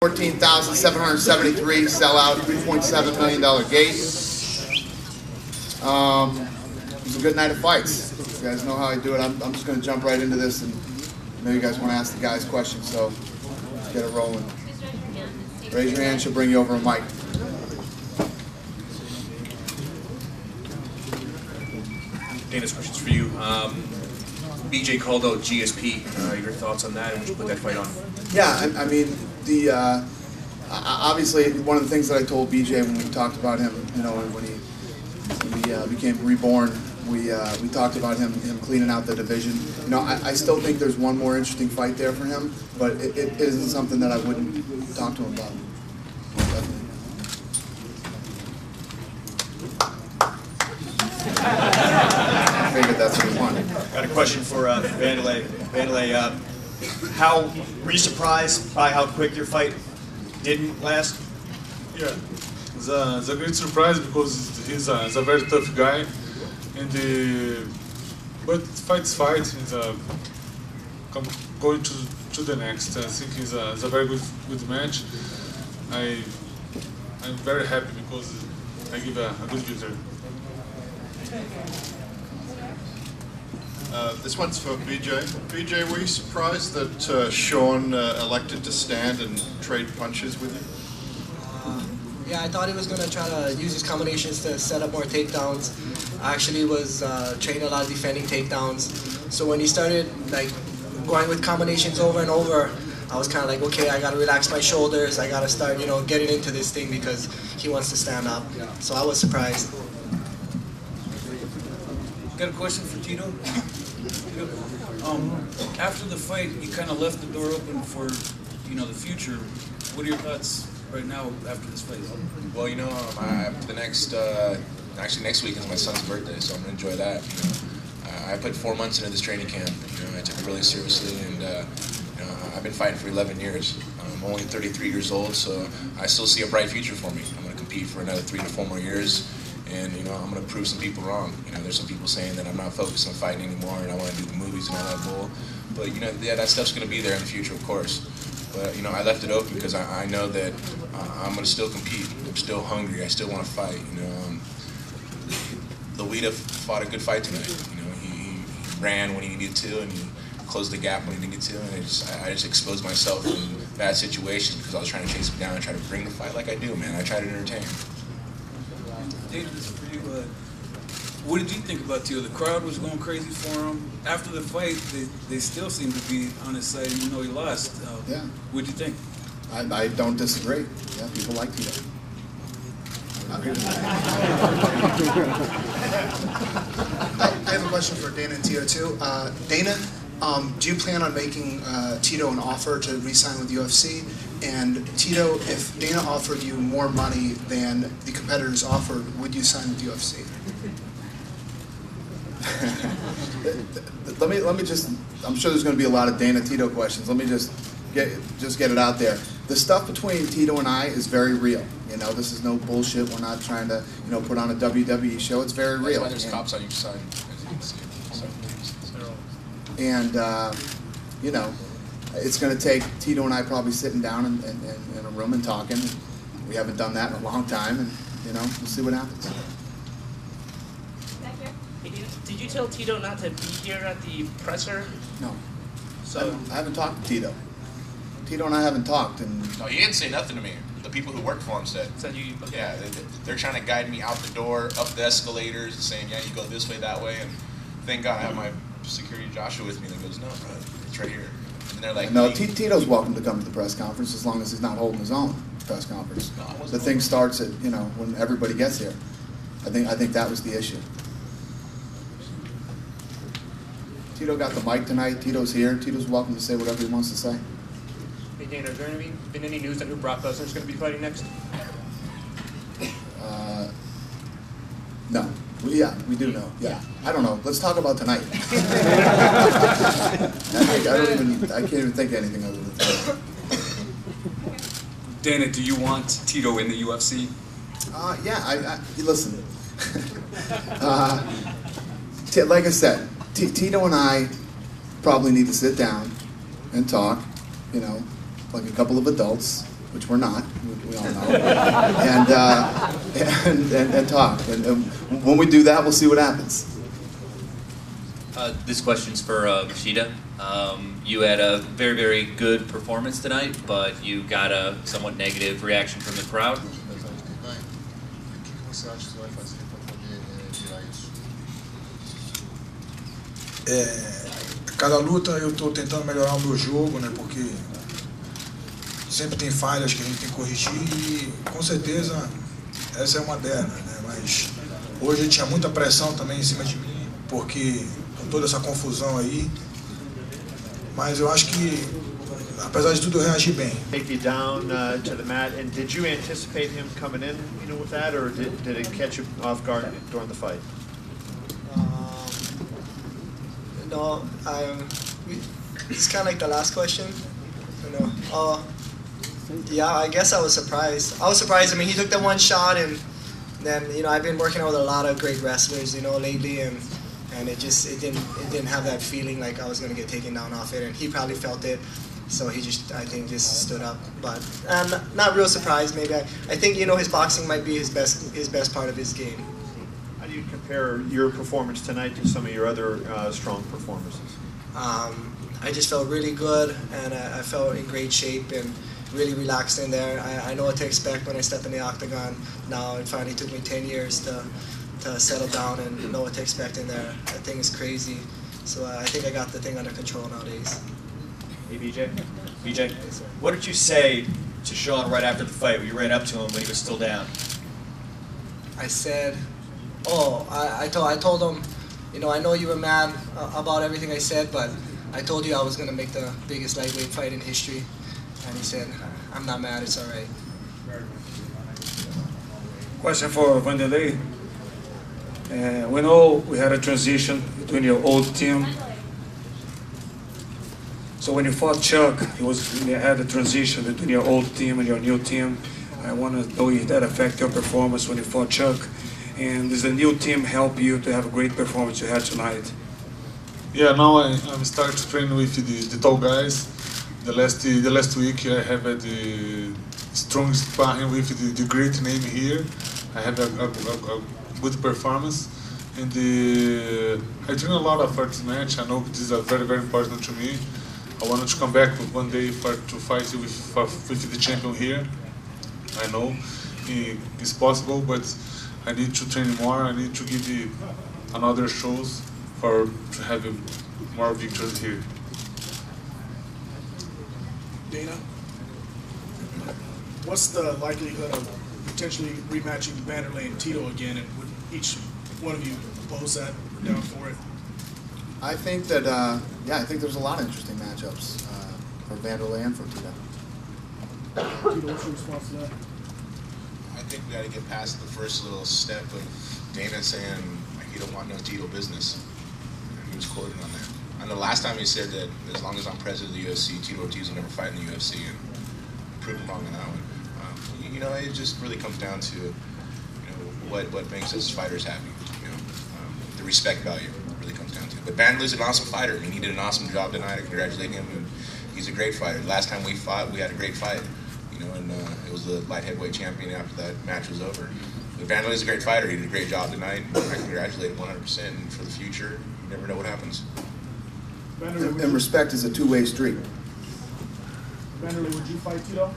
$14,773 sellout, $3.7 million gate. It was a good night of fights. You guys know how I do it. I'm just going to jump right into this, and I know you guys want to ask the guys questions, so let's get it rolling. Raise your hand, she'll bring you over a mic. Dana's question's for you. BJ called out GSP. Your thoughts on that, and would you put that fight on? Yeah, I mean, obviously one of the things that I told BJ when we talked about him, you know, when he became reborn, we talked about him cleaning out the division. You know, I still think there's one more interesting fight there for him, but it isn't something that I wouldn't talk to him about. Definitely. I figured that's what he wanted. Got a question for Vanderlei. Vanderlei, how were you surprised by how quick your fight didn't last? Yeah, it's a great surprise because he's a very tough guy, and but fight's fight. He's going to the next. I think it's a very good match. I'm very happy because I give a good victory. This one's for BJ. BJ, were you surprised that Sean elected to stand and trade punches with you? Yeah, I thought he was going to try to use his combinations to set up more takedowns. I actually was trained a lot of defending takedowns. So when he started like going with combinations over and over, I was kind of like, okay, I got to relax my shoulders. I got to start, you know, getting into this thing because he wants to stand up. So I was surprised. Got a question for Tito. After the fight, you kind of left the door open for, you know, the future. What are your thoughts right now after this fight? Well, you know, actually next week is my son's birthday, so I'm gonna enjoy that. You know, I put 4 months into this training camp. You know, I took it really seriously, and you know, I've been fighting for 11 years. I'm only 33 years old, so I still see a bright future for me. I'm gonna compete for another 3 to 4 more years. And, you know, I'm going to prove some people wrong. You know, there's some people saying that I'm not focused on fighting anymore and I want to do the movies and all that bull. But, you know, yeah, that stuff's going to be there in the future, of course. But, you know, I left it open because I know that I'm going to still compete. I'm still hungry. I still want to fight. You know, Lolita fought a good fight tonight. You know, he ran when he needed to and he closed the gap when he needed to. And I just exposed myself in bad situations because I was trying to chase him down and try to bring the fight like I do, man. I try to entertain. Dana, this is for you. What did you think about Tito? The crowd was going crazy for him. After the fight, they still seem to be on his side, even though he lost. Yeah. What did you think? I don't disagree. Yeah, people like Tito. I have a question for Dana and Tito too. Dana, do you plan on making Tito an offer to re-sign with UFC? And Tito, if Dana offered you more money than the competitors offered, would you sign with UFC? let me just, I'm sure there's going to be a lot of Dana Tito questions. Let me just get it out there. The stuff between Tito and I is very real. You know, this is no bullshit. We're not trying to, you know, put on a WWE show. It's very real. That's why there's cops on each side. And you know, it's going to take Tito and I probably sitting down in a room and talking. We haven't done that in a long time, and you know, we'll see what happens. Back here. Did you tell Tito not to be here at the presser? No. So I haven't talked to Tito. Tito and I haven't talked, and no, he didn't say nothing to me. The people who work for him said. Said you? Okay. Yeah, they're trying to guide me out the door, up the escalators, and saying, yeah, you go this way, that way, and thank God I have my security Joshua with me that goes, no, bro, it's right here. And they're like, no, Tito's welcome to come to the press conference as long as he's not holding his own press conference. No, the thing starts at, you know, when everybody gets here. I think that was the issue. Tito got the mic tonight. Tito's here. Tito's welcome to say whatever he wants to say. Hey Dana, has there been any news on who Brock Lesnar's going to be fighting next? No. Yeah, we do know. Yeah. I don't know. Let's talk about tonight. I can't even think of anything other than that. Dana, do you want Tito in the UFC? Yeah, listen. Like I said, Tito and I probably need to sit down and talk, you know, like a couple of adults, which we're not, we all know, and talk. And when we do that, we'll see what happens. This question's for Rashida. You had a very, very good performance tonight, but you got a somewhat negative reaction from the crowd. Cada luta eu estou tentando melhorar o meu jogo, né? Porque sempre tem falhas que a gente tem que corrigir e com certeza essa é uma delas, né? Mas hoje tinha muita pressão também em cima de mim, porque com toda essa confusão aí. Mas eu acho que, apesar de tudo, eu reagi bem. Take you down to the mat, and did you anticipate him coming in, with that, or did it catch you off guard during the fight? No, it's kind of like the last question. Yeah, I guess I was surprised. I was surprised. I mean, he took that one shot, and then I've been working out with a lot of great wrestlers, lately, and it didn't have that feeling like I was gonna get taken down off it, and he probably felt it, so he I think stood up. But I'm not real surprised. Maybe I think his boxing might be his best part of his game. How do you compare your performance tonight to some of your other strong performances? I just felt really good, and I felt in great shape and really relaxed in there. I know what to expect when I step in the octagon. Now it finally took me 10 years to settle down and know what to expect in there. That thing is crazy. So I think I got the thing under control nowadays. Hey, BJ, what did you say to Sean right after the fight? Were you right up to him when he was still down? I said, I told him, I know you were mad about everything I said, but I told you I was going to make the biggest lightweight fight in history. And he said, I'm not mad, it's all right. Question for Vanderlei. We know we had a transition between your old team. So when you fought Chuck, you had a transition between your old team and your new team. I want to know if that affected your performance when you fought Chuck. And does the new team help you to have a great performance you had tonight? Yeah, now I'm starting to train with the tall guys. The last week I have the strongest sparring with the great name here. I have a good performance, and I train a lot for this match. I know this is very, very important to me. I wanted to come back one day to fight with the champion here. I know it's possible, but I need to train more. I need to give another shows to have more victories here. Dana, what's the likelihood of potentially rematching Vanderlei and Tito again, and would each one of you oppose that or down for it? I think that, I think there's a lot of interesting matchups for Vanderlei and for Tito. Tito, what's your response to that? I think we got to get past the first little step of Dana saying he don't want no Tito business. He was quoted on that. I know last time he said that as long as I'm president of the UFC, Tito Ortiz will never fight in the UFC, and proved him wrong on that one. It just really comes down to what makes us fighters happy. The respect value really comes down to it. But Vanderlei's an awesome fighter. I mean, he did an awesome job tonight. I congratulate him. And he's a great fighter. Last time we fought, we had a great fight. And it was the light heavyweight champion after that match was over. But Vanderlei's a great fighter. He did a great job tonight. I congratulate him 100%. And for the future, you never know what happens. And respect is a two-way street. Vanderlei, would you fight Tito?